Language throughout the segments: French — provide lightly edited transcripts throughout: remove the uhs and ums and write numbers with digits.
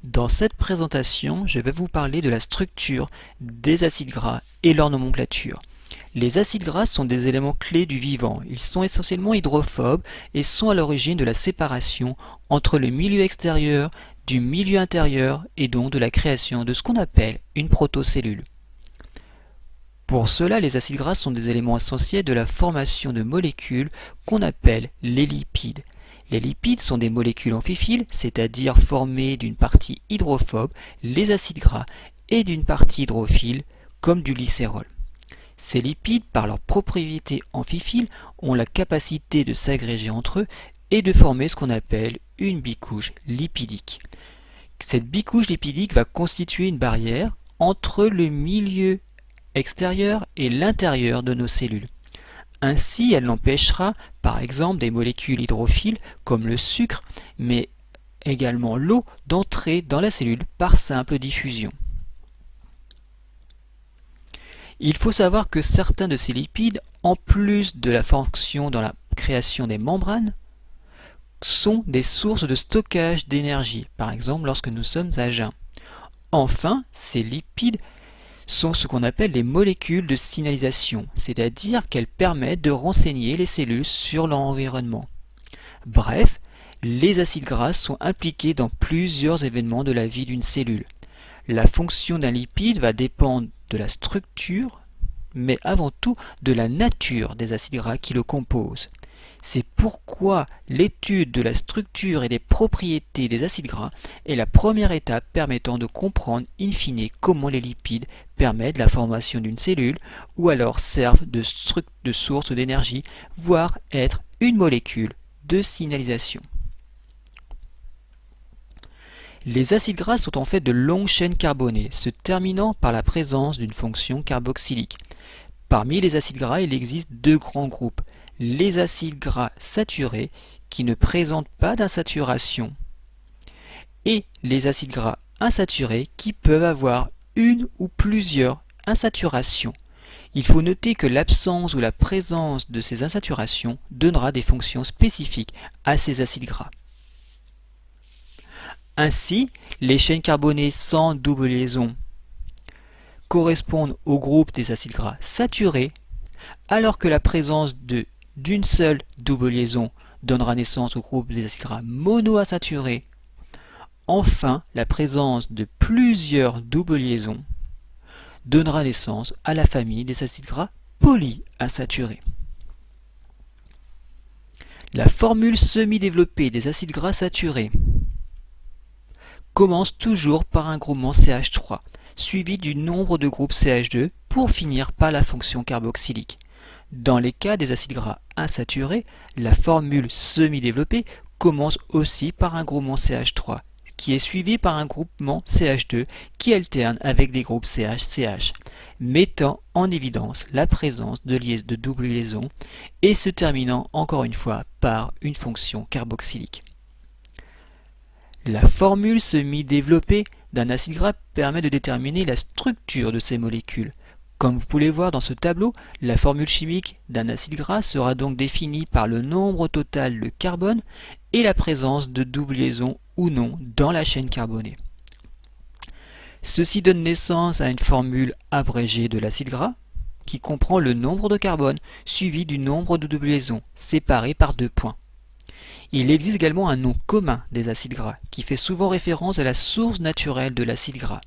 Dans cette présentation, je vais vous parler de la structure des acides gras et leur nomenclature. Les acides gras sont des éléments clés du vivant. Ils sont essentiellement hydrophobes et sont à l'origine de la séparation entre le milieu extérieur du milieu intérieur et donc de la création de ce qu'on appelle une protocellule. Pour cela, les acides gras sont des éléments essentiels de la formation de molécules qu'on appelle les lipides. Les lipides sont des molécules amphiphiles, c'est-à-dire formées d'une partie hydrophobe, les acides gras, et d'une partie hydrophile, comme du glycérol. Ces lipides, par leurs propriétés amphiphiles, ont la capacité de s'agréger entre eux et de former ce qu'on appelle une bicouche lipidique. Cette bicouche lipidique va constituer une barrière entre le milieu extérieur et l'intérieur de nos cellules. Ainsi, elle empêchera, par exemple, des molécules hydrophiles comme le sucre, mais également l'eau, d'entrer dans la cellule par simple diffusion. Il faut savoir que certains de ces lipides, en plus de la fonction dans la création des membranes, sont des sources de stockage d'énergie, par exemple lorsque nous sommes à jeun. Enfin, ces lipides sont ce qu'on appelle les molécules de signalisation, c'est-à-dire qu'elles permettent de renseigner les cellules sur leur environnement. Bref, les acides gras sont impliqués dans plusieurs événements de la vie d'une cellule. La fonction d'un lipide va dépendre de la structure, mais avant tout de la nature des acides gras qui le composent. C'est pourquoi l'étude de la structure et des propriétés des acides gras est la première étape permettant de comprendre in fine comment les lipides permettent la formation d'une cellule ou alors servent de source d'énergie, voire être une molécule de signalisation. Les acides gras sont en fait de longues chaînes carbonées, se terminant par la présence d'une fonction carboxylique. Parmi les acides gras, il existe deux grands groupes. Les acides gras saturés qui ne présentent pas d'insaturation et les acides gras insaturés qui peuvent avoir une ou plusieurs insaturations. Il faut noter que l'absence ou la présence de ces insaturations donnera des fonctions spécifiques à ces acides gras. Ainsi, les chaînes carbonées sans double liaison correspondent au groupe des acides gras saturés, alors que la présence d'une seule double liaison donnera naissance au groupe des acides gras monoinsaturés. Enfin, la présence de plusieurs doubles liaisons donnera naissance à la famille des acides gras polyinsaturés. La formule semi-développée des acides gras saturés commence toujours par un groupement CH3, suivi du nombre de groupes CH2 pour finir par la fonction carboxylique. Dans les cas des acides gras insaturés, la formule semi-développée commence aussi par un groupement CH3, qui est suivi par un groupement CH2 qui alterne avec des groupes CH-CH, mettant en évidence la présence de double liaison et se terminant encore une fois par une fonction carboxylique. La formule semi-développée d'un acide gras permet de déterminer la structure de ces molécules. Comme vous pouvez voir dans ce tableau, la formule chimique d'un acide gras sera donc définie par le nombre total de carbone et la présence de double liaison ou non dans la chaîne carbonée. Ceci donne naissance à une formule abrégée de l'acide gras qui comprend le nombre de carbone suivi du nombre de double liaisons séparés par deux points. Il existe également un nom commun des acides gras qui fait souvent référence à la source naturelle de l'acide gras.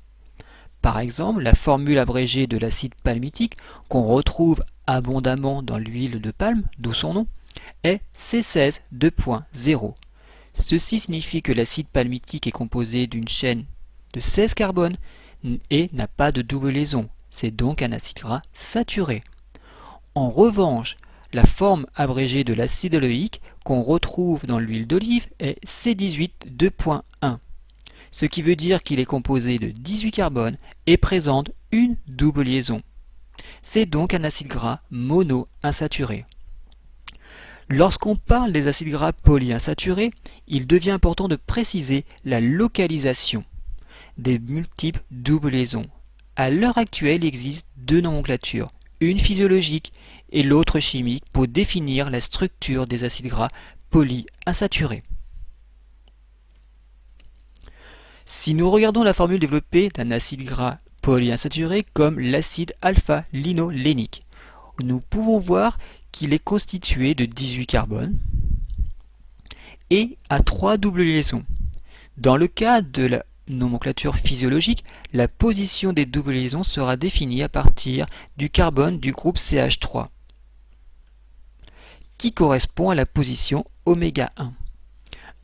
Par exemple, la formule abrégée de l'acide palmitique, qu'on retrouve abondamment dans l'huile de palme, d'où son nom, est C16 2.0. Ceci signifie que l'acide palmitique est composé d'une chaîne de 16 carbones et n'a pas de double liaison. C'est donc un acide gras saturé. En revanche, la forme abrégée de l'acide oléique qu'on retrouve dans l'huile d'olive est C18 2.1. Ce qui veut dire qu'il est composé de 18 carbones et présente une double liaison. C'est donc un acide gras monoinsaturé. Lorsqu'on parle des acides gras polyinsaturés, il devient important de préciser la localisation des multiples doubles liaisons. À l'heure actuelle, il existe deux nomenclatures, une physiologique et l'autre chimique pour définir la structure des acides gras polyinsaturés. Si nous regardons la formule développée d'un acide gras polyinsaturé comme l'acide alpha-linolénique, nous pouvons voir qu'il est constitué de 18 carbones et à 3 doubles liaisons. Dans le cas de la nomenclature physiologique, la position des doubles liaisons sera définie à partir du carbone du groupe CH3, qui correspond à la position oméga 1.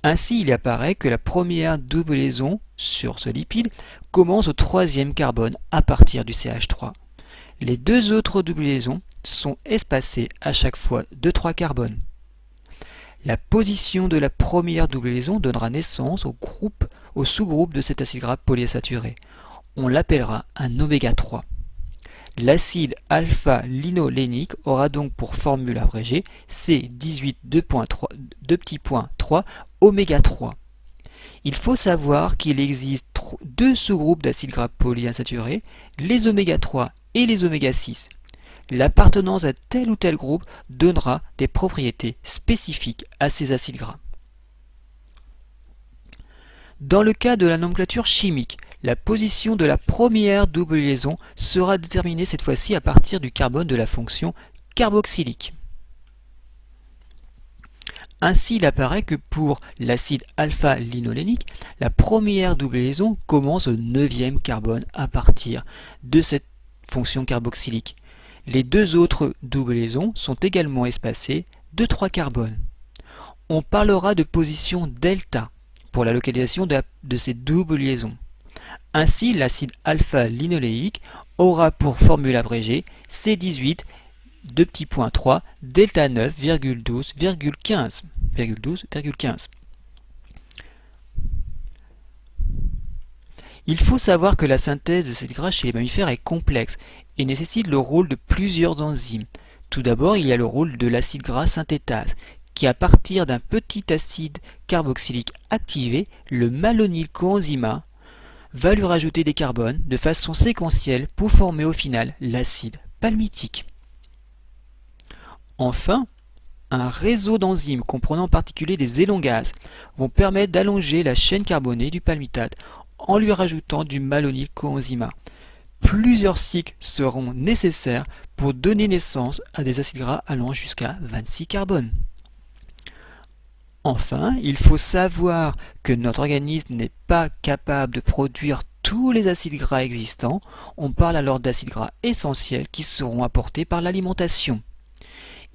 Ainsi, il apparaît que la première double liaison sur ce lipide commence au troisième carbone à partir du CH3. Les deux autres doubles liaisons sont espacées à chaque fois de 3 carbones. La position de la première double liaison donnera naissance au sous-groupe de cet acide gras polyinsaturé. On l'appellera un oméga 3. L'acide alpha-linolénique aura donc pour formule abrégée C18.3 oméga 3. Il faut savoir qu'il existe deux sous-groupes d'acides gras polyinsaturés, les oméga 3 et les oméga 6. L'appartenance à tel ou tel groupe donnera des propriétés spécifiques à ces acides gras. Dans le cas de la nomenclature chimique, la position de la première double liaison sera déterminée cette fois-ci à partir du carbone de la fonction carboxylique. Ainsi, il apparaît que pour l'acide alpha-linolénique, la première double liaison commence au 9e carbone à partir de cette fonction carboxylique. Les deux autres doubles liaisons sont également espacées de 3 carbones. On parlera de position delta pour la localisation de ces doubles liaisons. Ainsi, l'acide alpha-linoléique aura pour formule abrégée C18.3 delta 9,12,15. Il faut savoir que la synthèse de ces gras chez les mammifères est complexe et nécessite le rôle de plusieurs enzymes. Tout d'abord, il y a le rôle de l'acide gras synthétase, qui à partir d'un petit acide carboxylique activé, le malonyl coenzyma, va lui rajouter des carbones de façon séquentielle pour former au final l'acide palmitique. Enfin, un réseau d'enzymes comprenant en particulier des élongases vont permettre d'allonger la chaîne carbonée du palmitate en lui rajoutant du malonyl coenzyma. Plusieurs cycles seront nécessaires pour donner naissance à des acides gras allant jusqu'à 26 carbones. Enfin, il faut savoir que notre organisme n'est pas capable de produire tous les acides gras existants. On parle alors d'acides gras essentiels qui seront apportés par l'alimentation.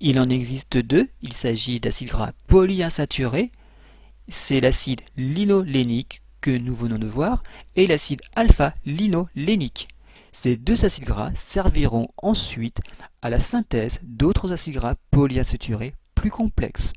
Il en existe deux, il s'agit d'acides gras polyinsaturés, c'est l'acide linolénique que nous venons de voir, et l'acide alpha-linolénique. Ces deux acides gras serviront ensuite à la synthèse d'autres acides gras polyinsaturés plus complexes.